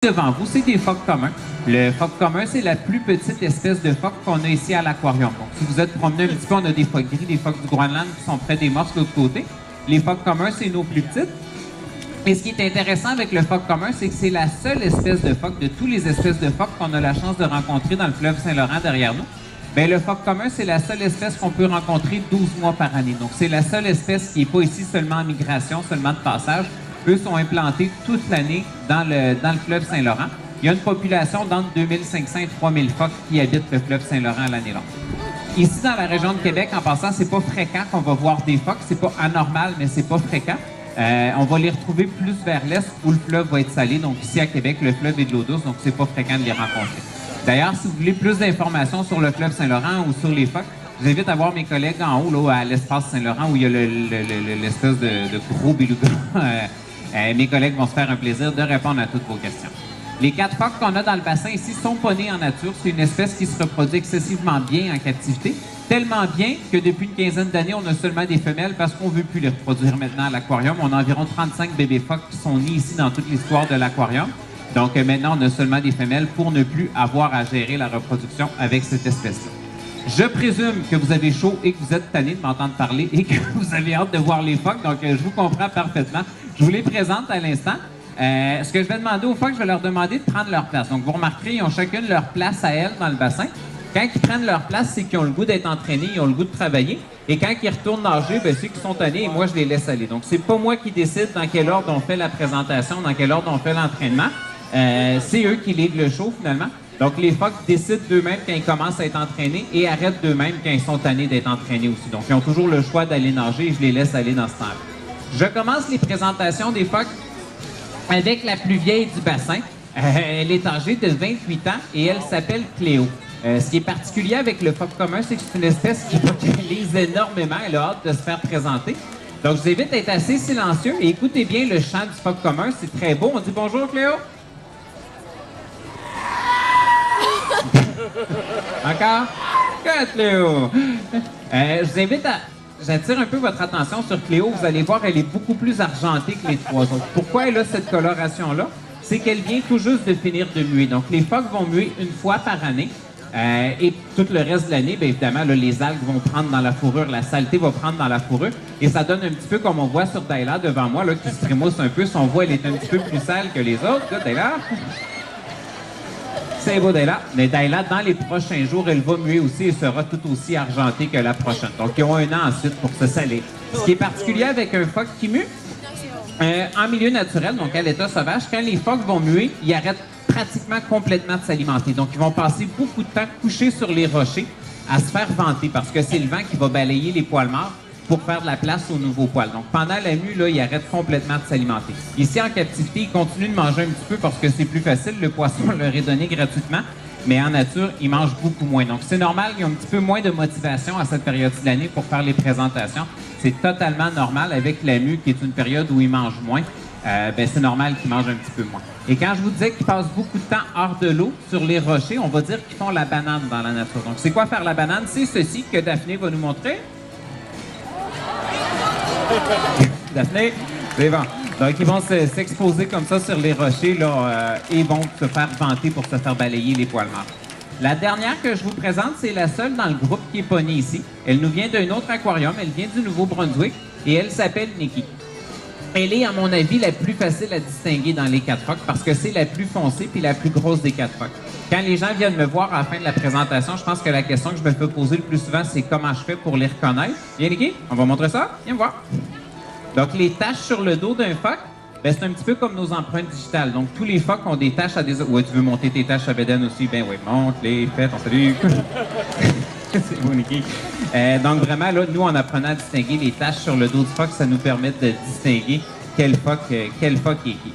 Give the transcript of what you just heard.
Devant vous, c'est des phoques communs. Le phoque commun, c'est la plus petite espèce de phoque qu'on a ici à l'aquarium. Donc, si vous êtes promené un petit peu, on a des phoques gris, des phoques du Groenland qui sont près des morses de l'autre côté. Les phoques communs, c'est nos plus petites. Et ce qui est intéressant avec le phoque commun, c'est que c'est la seule espèce de phoque de toutes les espèces de phoques qu'on a la chance de rencontrer dans le fleuve Saint-Laurent derrière nous. Bien, le phoque commun, c'est la seule espèce qu'on peut rencontrer 12 mois par année. Donc, c'est la seule espèce qui n'est pas ici seulement en migration, seulement de passage. Eux sont implantés toute l'année dans le fleuve Saint-Laurent. Il y a une population d'entre 2500 et 3000 phoques qui habitent le fleuve Saint-Laurent l'année longue. Ici, dans la région de Québec, en passant, c'est pas fréquent qu'on va voir des phoques. C'est pas anormal, mais c'est pas fréquent. On va les retrouver plus vers l'est où le fleuve va être salé. Donc ici à Québec, le fleuve est de l'eau douce, donc c'est pas fréquent de les rencontrer. D'ailleurs, si vous voulez plus d'informations sur le fleuve Saint-Laurent ou sur les phoques, je vous invite à voir mes collègues en haut, là, à l'espace Saint-Laurent, où il y a l'espèce de gros beluga. Mes collègues vont se faire un plaisir de répondre à toutes vos questions. Les 4 phoques qu'on a dans le bassin ici sont pas nés en nature. C'est une espèce qui se reproduit excessivement bien en captivité. Tellement bien que depuis une quinzaine d'années, on a seulement des femelles parce qu'on ne veut plus les reproduire maintenant à l'aquarium. On a environ 35 bébés phoques qui sont nés ici dans toute l'histoire de l'aquarium. Donc maintenant, on a seulement des femelles pour ne plus avoir à gérer la reproduction avec cette espèce-là. Je présume que vous avez chaud et que vous êtes tanné de m'entendre parler et que vous avez hâte de voir les phoques. Donc, je vous comprends parfaitement. Je vous les présente à l'instant. Ce que je vais demander aux phoques, je vais leur demander de prendre leur place. Donc, vous remarquerez, ils ont chacune leur place à elles dans le bassin. Quand ils prennent leur place, c'est qu'ils ont le goût d'être entraînés, ils ont le goût de travailler. Et quand ils retournent nager, bien, ceux qui sont tannés, et moi, je les laisse aller. Donc, c'est pas moi qui décide dans quel ordre on fait la présentation, dans quel ordre on fait l'entraînement. C'est eux qui livrent le show, finalement. Donc, les phoques décident d'eux-mêmes quand ils commencent à être entraînés et arrêtent d'eux-mêmes quand ils sont tannés d'être entraînés aussi. Donc, ils ont toujours le choix d'aller nager et je les laisse aller dans ce temps-là. Je commence les présentations des phoques avec la plus vieille du bassin. Elle est âgée de 28 ans et elle s'appelle Cléo. Ce qui est particulier avec le phoque commun, c'est que c'est une espèce qui vocalise énormément. Elle a hâte de se faire présenter. Donc, je vous invite à être assez silencieux et écoutez bien le chant du phoque commun. C'est très beau. On dit bonjour, Cléo. Encore? Good, Cléo! Je vous invite à... J'attire un peu votre attention sur Cléo. Vous allez voir, elle est beaucoup plus argentée que les 3 autres. Pourquoi elle a cette coloration-là? C'est qu'elle vient tout juste de finir de muer. Donc, les phoques vont muer une fois par année. Et tout le reste de l'année, bien évidemment, là, les algues vont prendre dans la fourrure, la saleté va prendre dans la fourrure. Et ça donne un petit peu comme on voit sur Dayla devant moi, là, qui se trémousse un peu. Son voix, elle est un petit peu plus sale que les autres. Là, Dayla. C'est beau, Dayla. Mais Dayla, dans les prochains jours, elle va muer aussi et sera tout aussi argentée que la prochaine. Donc, ils ont un an ensuite pour se saler. Ce qui est particulier avec un phoque qui mue, en milieu naturel, donc à l'état sauvage, quand les phoques vont muer, ils arrêtent pratiquement complètement de s'alimenter. Donc, ils vont passer beaucoup de temps couchés sur les rochers à se faire vanter parce que c'est le vent qui va balayer les poils morts pour faire de la place aux nouveaux poils. Donc, pendant la mue, là, ils arrêtent complètement de s'alimenter. Ici, en captivité, ils continuent de manger un petit peu parce que c'est plus facile. Le poisson leur est donné gratuitement. Mais en nature, ils mangent beaucoup moins. Donc, c'est normal, ils ont un petit peu moins de motivation à cette période de l'année pour faire les présentations. C'est totalement normal avec la mue, qui est une période où ils mangent moins. Ben, c'est normal qu'ils mangent un petit peu moins. Et quand je vous disais qu'ils passent beaucoup de temps hors de l'eau, sur les rochers, on va dire qu'ils font la banane dans la nature. Donc, c'est quoi faire la banane? C'est ceci que Daphné va nous montrer. Daphné, c'est bon. Donc, ils vont s'exposer comme ça sur les rochers là, et vont se faire vanter pour se faire balayer les poils morts. La dernière que je vous présente, c'est la seule dans le groupe qui est pas née ici. Elle nous vient d'un autre aquarium. Elle vient du Nouveau-Brunswick et elle s'appelle Nikki. Elle est, à mon avis, la plus facile à distinguer dans les 4 phoques parce que c'est la plus foncée puis la plus grosse des 4 phoques. Quand les gens viennent me voir à la fin de la présentation, je pense que la question que je me fais poser le plus souvent, c'est comment je fais pour les reconnaître. Viens, Nikki, on va montrer ça. Viens me voir. Donc, les taches sur le dos d'un phoque, ben, c'est un petit peu comme nos empreintes digitales. Donc, tous les phoques ont des taches à des... Ouais, tu veux monter tes taches à Bédène aussi? Ben oui, monte-les, faites, on salue. C'est beau, Nikki. Donc, vraiment, là, nous, en apprenant à distinguer les taches sur le dos du phoque, ça nous permet de distinguer quel phoque est qui.